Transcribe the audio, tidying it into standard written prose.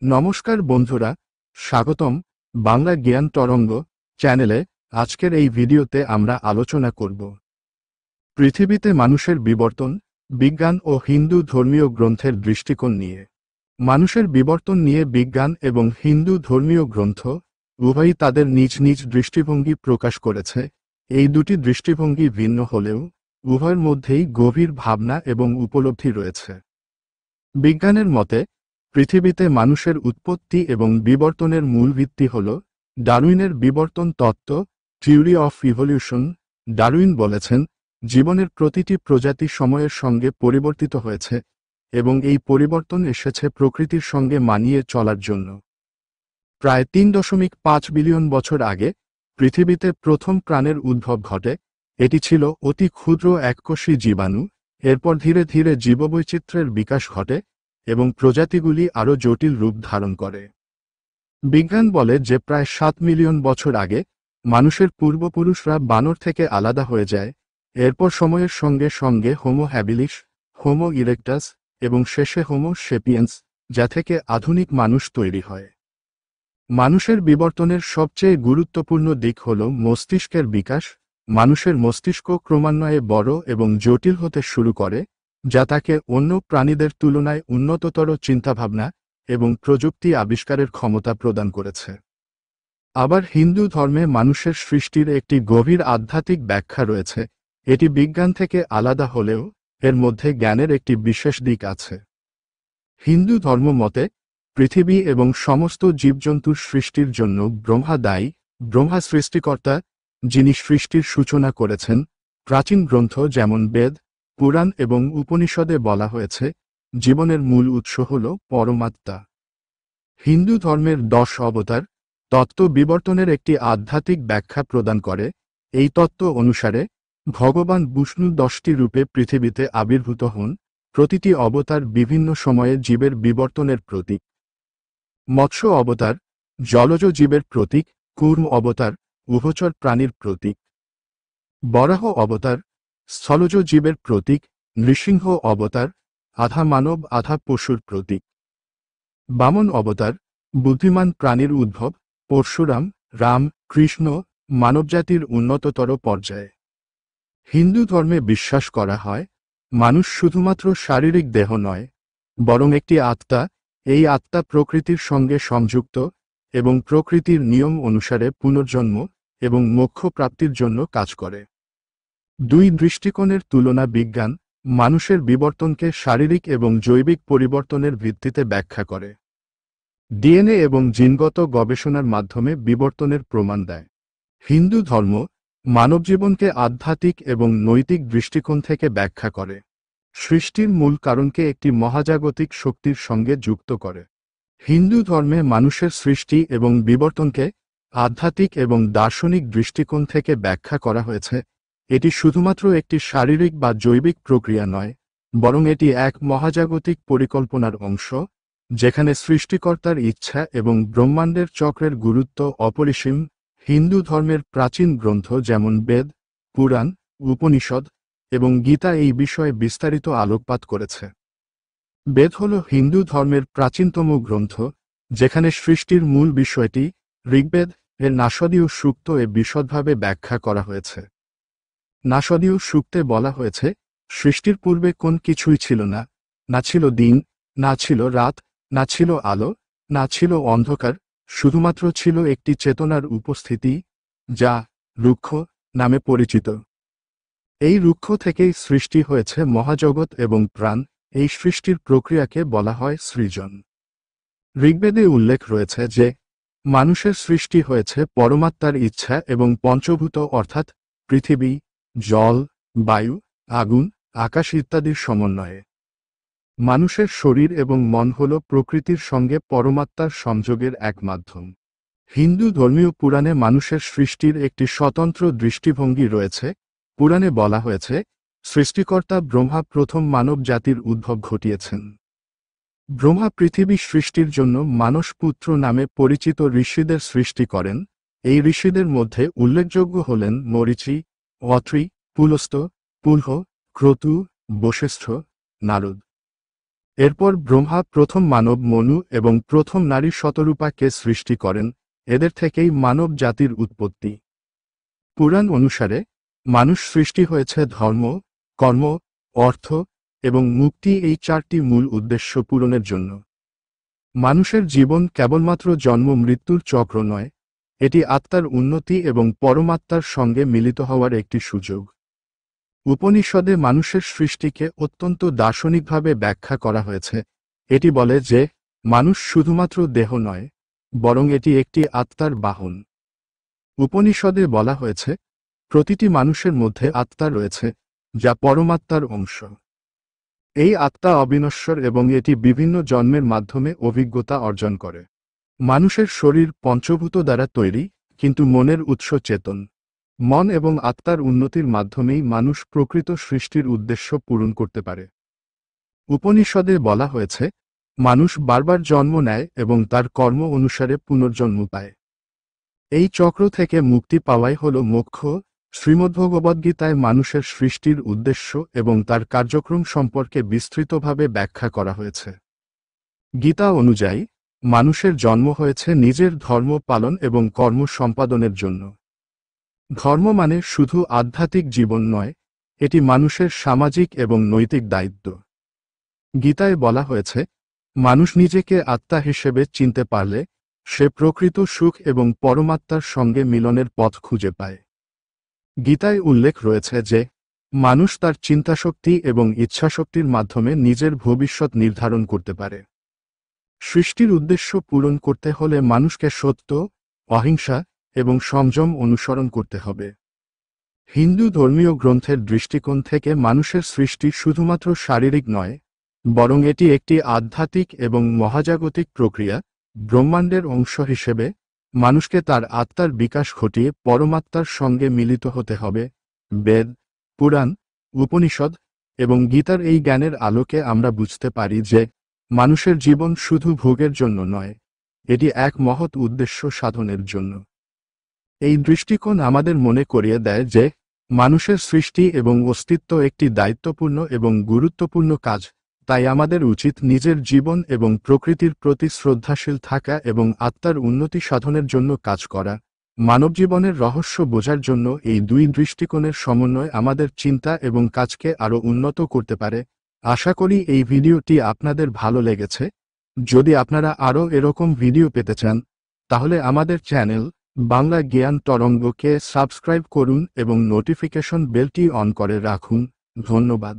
নমস্কার বন্ধুরা, স্বাগতম বাংলা জ্ঞান তরঙ্গ চ্যানেলে। আজকের এই ভিডিওতে আমরা আলোচনা করব পৃথিবীতে মানুষের বিবর্তন, বিজ্ঞান ও হিন্দু ধর্মীয় গ্রন্থের দৃষ্টিকোণ নিয়ে। মানুষের বিবর্তন নিয়ে বিজ্ঞান এবং হিন্দু ধর্মীয় গ্রন্থ উভয়ই তাদের নিজ নিজ দৃষ্টিভঙ্গি প্রকাশ করেছে। এই দুটি দৃষ্টিভঙ্গি ভিন্ন হলেও উভয়ের মধ্যেই গভীর ভাবনা এবং উপলব্ধি রয়েছে। বিজ্ঞানের মতে পৃথিবীতে মানুষের উৎপত্তি এবং বিবর্তনের মূল ভিত্তি হল ডারউইনের বিবর্তন তত্ত্ব, থিওরি অফ ইভলিউশন। ডারউইন বলেছেন, জীবনের প্রতিটি প্রজাতি সময়ের সঙ্গে পরিবর্তিত হয়েছে এবং এই পরিবর্তন এসেছে প্রকৃতির সঙ্গে মানিয়ে চলার জন্য। প্রায় ৩.৫ বিলিয়ন বছর আগে পৃথিবীতে প্রথম প্রাণের উদ্ভব ঘটে। এটি ছিল অতি ক্ষুদ্র এককোষী জীবাণু। এরপর ধীরে ধীরে জীববৈচিত্র্যের বিকাশ ঘটে এবং প্রজাতিগুলি আরও জটিল রূপ ধারণ করে। বিজ্ঞান বলে যে প্রায় ৭ মিলিয়ন বছর আগে মানুষের পূর্বপুরুষরা বানর থেকে আলাদা হয়ে যায়। এরপর সময়ের সঙ্গে সঙ্গে হোমো হ্যাবিলিস, হোমো ইরেক্টাস এবং শেষে হোমো সেপিয়েন্স, যা থেকে আধুনিক মানুষ তৈরি হয়। মানুষের বিবর্তনের সবচেয়ে গুরুত্বপূর্ণ দিক হল মস্তিষ্কের বিকাশ। মানুষের মস্তিষ্ক ক্রমান্বয়ে বড় এবং জটিল হতে শুরু করে, যা তাকে অন্য প্রাণীদের তুলনায় উন্নততর চিন্তাভাবনা এবং প্রযুক্তি আবিষ্কারের ক্ষমতা প্রদান করেছে। আবার হিন্দু ধর্মে মানুষের সৃষ্টির একটি গভীর আধ্যাত্মিক ব্যাখ্যা রয়েছে। এটি বিজ্ঞান থেকে আলাদা হলেও এর মধ্যে জ্ঞানের একটি বিশেষ দিক আছে। হিন্দু ধর্ম মতে পৃথিবী এবং সমস্ত জীবজন্তুর সৃষ্টির জন্য ব্রহ্মা দায়ী। ব্রহ্মা সৃষ্টিকর্তা, যিনি সৃষ্টির সূচনা করেছেন। প্রাচীন গ্রন্থ যেমন বেদ, পুরাণ এবং উপনিষদে বলা হয়েছে, জীবনের মূল উৎস হল পরমাত্মা। হিন্দু ধর্মের 10 অবতার তত্ত্ব বিবর্তনের একটি আধ্যাত্মিক ব্যাখ্যা প্রদান করে। এই তত্ত্ব অনুসারে ভগবান বিষ্ণু 10টি রূপে পৃথিবীতে আবির্ভূত হন। প্রতিটি অবতার বিভিন্ন সময়ে জীবের বিবর্তনের প্রতীক। মৎস্য অবতার জলজ জীবের প্রতীক, কূর্ম অবতার উভচর প্রাণীর প্রতীক। বরাহ অবতার স্থলজ জীবের প্রতীক। নৃসিংহ অবতার আধা মানব আধা পশুর প্রতীক। বামন অবতার বুদ্ধিমান প্রাণীর উদ্ভব। পরশুরাম, রাম, কৃষ্ণ মানবজাতির উন্নততর পর্যায়ে। হিন্দু ধর্মে বিশ্বাস করা হয়, মানুষ শুধুমাত্র শারীরিক দেহ নয়, বরং একটি আত্মা। এই আত্মা প্রকৃতির সঙ্গে সংযুক্ত এবং প্রকৃতির নিয়ম অনুসারে পুনর্জন্ম এবং মোক্ষ প্রাপ্তির জন্য কাজ করে। দুই দৃষ্টিকোণের তুলনা। বিজ্ঞান মানুষের বিবর্তনকে শারীরিক এবং জৈবিক পরিবর্তনের ভিত্তিতে ব্যাখ্যা করে। ডিএনএ এবং জিনগত গবেষণার মাধ্যমে বিবর্তনের প্রমাণ দেয়। হিন্দু ধর্ম মানবজীবনকে আধ্যাত্মিক এবং নৈতিক দৃষ্টিকোণ থেকে ব্যাখ্যা করে। সৃষ্টির মূল কারণকে একটি মহাজাগতিক শক্তির সঙ্গে যুক্ত করে। হিন্দু ধর্মে মানুষের সৃষ্টি এবং বিবর্তনকে আধ্যাত্মিক এবং দার্শনিক দৃষ্টিকোণ থেকে ব্যাখ্যা করা হয়েছে। এটি শুধুমাত্র একটি শারীরিক বা জৈবিক প্রক্রিয়া নয়, বরং এটি এক মহাজাগতিক পরিকল্পনার অংশ, যেখানে সৃষ্টিকর্তার ইচ্ছা এবং ব্রহ্মাণ্ডের চক্রের গুরুত্ব অপরিসীম। হিন্দু ধর্মের প্রাচীন গ্রন্থ যেমন বেদ, পুরাণ, উপনিষদ এবং গীতা এই বিষয়ে বিস্তারিত আলোকপাত করেছে। বেদ হল হিন্দু ধর্মের প্রাচীনতম গ্রন্থ, যেখানে সৃষ্টির মূল বিষয়টি ঋগ্বেদ এর নাসদীয় সূক্ত বিশদভাবে ব্যাখ্যা করা হয়েছে। নাসদীয় সূক্তে বলা হয়েছে, সৃষ্টির পূর্বে কোন কিছুই ছিল না। না ছিল দিন, না ছিল রাত, না ছিল আলো, না ছিল অন্ধকার। শুধুমাত্র ছিল একটি চেতনার উপস্থিতি, যা রুক্ষ নামে পরিচিত। এই রুক্ষ থেকেই সৃষ্টি হয়েছে মহাজগৎ এবং প্রাণ। এই সৃষ্টির প্রক্রিয়াকে বলা হয় সৃজন। ঋগ্বেদে উল্লেখ রয়েছে যে মানুষের সৃষ্টি হয়েছে পরমাত্মার ইচ্ছা এবং পঞ্চভূত অর্থাৎ পৃথিবী, জল, বায়ু, আগুন, আকাশ ইত্যাদির সমন্বয়ে। মানুষের শরীর এবং মন হল প্রকৃতির সঙ্গে পরমাত্মার সংযোগের এক মাধ্যম। হিন্দু ধর্মীয় পুরাণে মানুষের সৃষ্টির একটি স্বতন্ত্র দৃষ্টিভঙ্গি রয়েছে। পুরাণে বলা হয়েছে, সৃষ্টিকর্তা ব্রহ্মা প্রথম মানব জাতির উদ্ভব ঘটিয়েছেন। ব্রহ্মা পৃথিবী সৃষ্টির জন্য মানসপুত্র নামে পরিচিত ঋষিদের সৃষ্টি করেন। এই ঋষিদের মধ্যে উল্লেখযোগ্য হলেন মরীচি, অত্রি, পুলস্ত্য, পুলহ, ক্রতু, বশিষ্ঠ, নারদ। এরপর ব্রহ্মা প্রথম মানব মনু এবং প্রথম নারী শতরূপাকে সৃষ্টি করেন, এদের থেকেই মানব জাতির উৎপত্তি। পুরাণ অনুসারে মানুষ সৃষ্টি হয়েছে ধর্ম, কর্ম, অর্থ এবং মুক্তি এই চারটি মূল উদ্দেশ্য পূরণের জন্য। মানুষের জীবন কেবলমাত্র জন্ম মৃত্যুর চক্র নয়, এটি আত্মার উন্নতি এবং পরমাত্মার সঙ্গে মিলিত হওয়ার একটি সুযোগ। উপনিষদে মানুষের সৃষ্টিকে অত্যন্ত দার্শনিকভাবে ব্যাখ্যা করা হয়েছে। এটি বলে যে মানুষ শুধুমাত্র দেহ নয়, বরং এটি একটি আত্মার বাহন। উপনিষদে বলা হয়েছে প্রতিটি মানুষের মধ্যে আত্মা রয়েছে, যা পরমাত্মার অংশ। এই আত্মা অবিনশ্বর এবং এটি বিভিন্ন জন্মের মাধ্যমে অভিজ্ঞতা অর্জন করে। মানুষের শরীর পঞ্চভূত দ্বারা তৈরি, কিন্তু মনের উৎস চেতন। মন এবং আত্মার উন্নতির মাধ্যমেই মানুষ প্রকৃত সৃষ্টির উদ্দেশ্য পূরণ করতে পারে। উপনিষদে বলা হয়েছে মানুষ বারবার জন্ম নেয় এবং তার কর্ম অনুসারে পুনর্জন্ম পায়। এই চক্র থেকে মুক্তি পাওয়াই হল মোক্ষ। শ্রীমদ্ভগবদ্গীতায় মানুষের সৃষ্টির উদ্দেশ্য এবং তার কার্যক্রম সম্পর্কে বিস্তৃতভাবে ব্যাখ্যা করা হয়েছে। গীতা অনুযায়ী মানুষের জন্ম হয়েছে নিজের ধর্ম পালন এবং কর্ম সম্পাদনের জন্য। ধর্ম মানে শুধু আধ্যাত্মিক জীবন নয়, এটি মানুষের সামাজিক এবং নৈতিক দায়িত্ব। গীতায় বলা হয়েছে মানুষ নিজেকে আত্মা হিসেবে চিনতে পারলে সে প্রকৃত সুখ এবং পরমাত্মার সঙ্গে মিলনের পথ খুঁজে পায়। গীতায় উল্লেখ রয়েছে যে মানুষ তার চিন্তাশক্তি এবং ইচ্ছাশক্তির মাধ্যমে নিজের ভবিষ্যৎ নির্ধারণ করতে পারে। সৃষ্টির উদ্দেশ্য পূরণ করতে হলে মানুষকে সত্য, অহিংসা এবং সংযম অনুসরণ করতে হবে। হিন্দু ধর্মীয় গ্রন্থের দৃষ্টিকোণ থেকে মানুষের সৃষ্টি শুধুমাত্র শারীরিক নয়, বরং এটি একটি আধ্যাত্মিক এবং মহাজাগতিক প্রক্রিয়া। ব্রহ্মাণ্ডের অংশ হিসেবে মানুষকে তার আত্মার বিকাশ ঘটিয়ে পরমাত্মার সঙ্গে মিলিত হতে হবে। বেদ, পুরাণ, উপনিষদ এবং গীতার এই জ্ঞানের আলোকে আমরা বুঝতে পারি যে মানুষের জীবন শুধু ভোগের জন্য নয়, এটি এক মহৎ উদ্দেশ্য সাধনের জন্য। এই দৃষ্টিকোণ আমাদের মনে করিয়ে দেয় যে মানুষের সৃষ্টি এবং অস্তিত্ব একটি দায়িত্বপূর্ণ এবং গুরুত্বপূর্ণ কাজ। তাই আমাদের উচিত নিজের জীবন এবং প্রকৃতির প্রতি শ্রদ্ধাশীল থাকা এবং আত্মার উন্নতি সাধনের জন্য কাজ করা। মানবজীবনের রহস্য বোঝার জন্য এই দুই দৃষ্টিকোণের সমন্বয় আমাদের চিন্তা এবং কাজকে আরও উন্নত করতে পারে। আশা করি এই ভিডিওটি আপনাদের ভালো লেগেছে। যদি আপনারা আরও এরকম ভিডিও পেতে চান, তাহলে আমাদের চ্যানেল বাংলা জ্ঞান তরঙ্গকে সাবস্ক্রাইব করুন এবং নোটিফিকেশন বেলটি অন করে রাখুন। ধন্যবাদ।